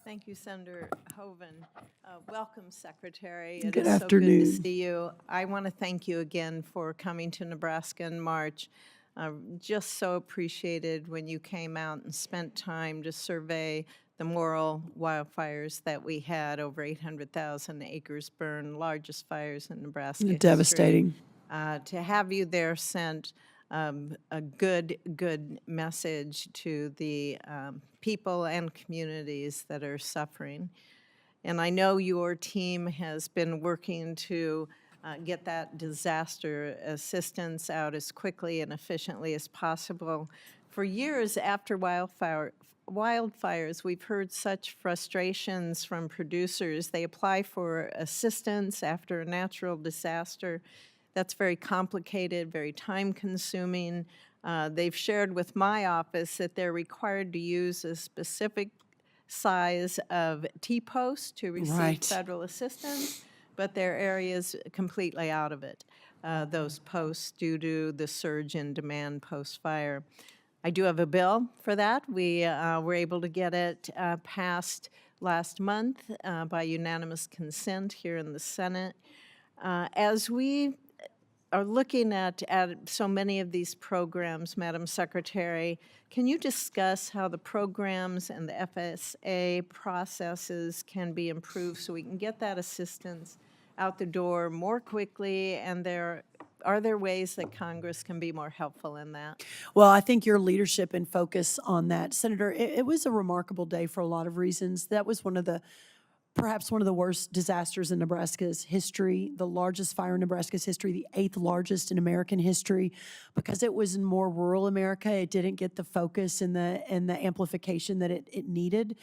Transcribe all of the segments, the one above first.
Thank you, Senator Hoeven. Welcome, Secretary. Good It is afternoon. so good to see you. I want to thank you again for coming to Nebraska in March. Just so appreciated when you came out and spent time to survey the Morrill wildfires that we had, over 800,000 acres burned, largest fires in Nebraska history. Devastating. To have you there sent a good message to the people and communities that are suffering. And I know your team has been working to get that disaster assistance out as quickly and efficiently as possible. For years after wildfires, we've heard such frustrations from producers. They apply for assistance after a natural disaster. That's very complicated, very time-consuming. They've shared with my office that they're required to use a specific size of T-post to receive Right. federal assistance, but their area is completely out of it, those posts, due to the surge in demand post-fire. I do have a bill for that. We were able to get it passed last month by unanimous consent here in the Senate. As we are looking at so many of these programs, Madam Secretary, can you discuss how the programs and the FSA processes can be improved so we can get that assistance out the door more quickly, and are there ways that Congress can be more helpful in that? Well, I think your leadership and focus on that, Senator, it was a remarkable day for a lot of reasons. That was perhaps one of the worst disasters in Nebraska's history, the largest fire in Nebraska's history, the 8th largest in American history. Because it was in more rural America, it didn't get the focus and the amplification that it needed.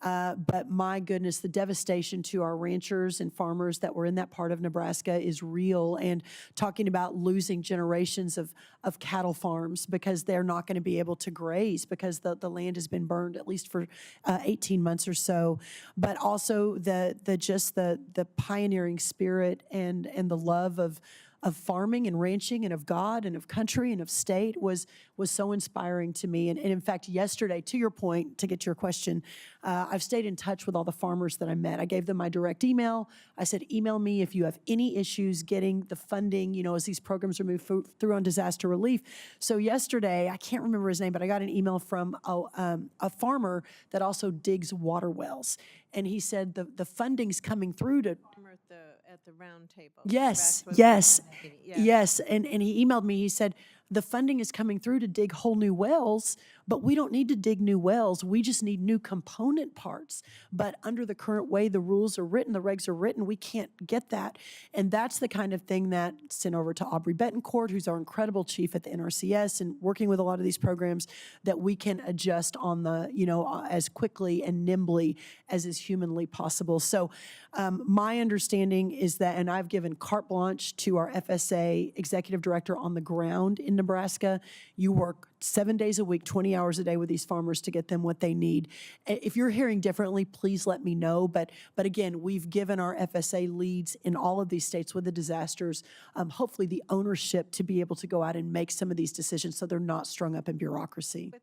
But my goodness, the devastation to our ranchers and farmers that were in that part of Nebraska is real. And talking about losing generations of cattle farms because they're not going to be able to graze because the land has been burned at least for 18 months or so. But also the pioneering spirit and the love of farming and ranching and of God and of country and of state was so inspiring to me. And in fact, yesterday, to your point, to get to your question, I've stayed in touch with all the farmers that I met. I gave them my direct email. I said, email me if you have any issues getting the funding, as these programs are moved through on disaster relief. So yesterday, I can't remember his name, but I got an email from a farmer that also digs water wells. And he said the funding's coming through to At the round table. Yes. And he emailed me, he said, the funding is coming through to dig whole new wells, but we don't need to dig new wells. We just need new component parts. But under the current way the rules are written, the regs are written, we can't get that. And that's the kind of thing that sent over to Aubrey Betancourt, who's our incredible chief at the NRCS and working with a lot of these programs, that we can adjust on the, as quickly and nimbly as is humanly possible. So my understanding is that, and I've given carte blanche to our FSA executive director on the ground in Nebraska. You work 7 days a week, 20 hours a day with these farmers to get them what they need. If you're hearing differently, please let me know. But again, we've given our FSA leads in all of these states with the disasters, hopefully the ownership to be able to go out and make some of these decisions so they're not strung up in bureaucracy.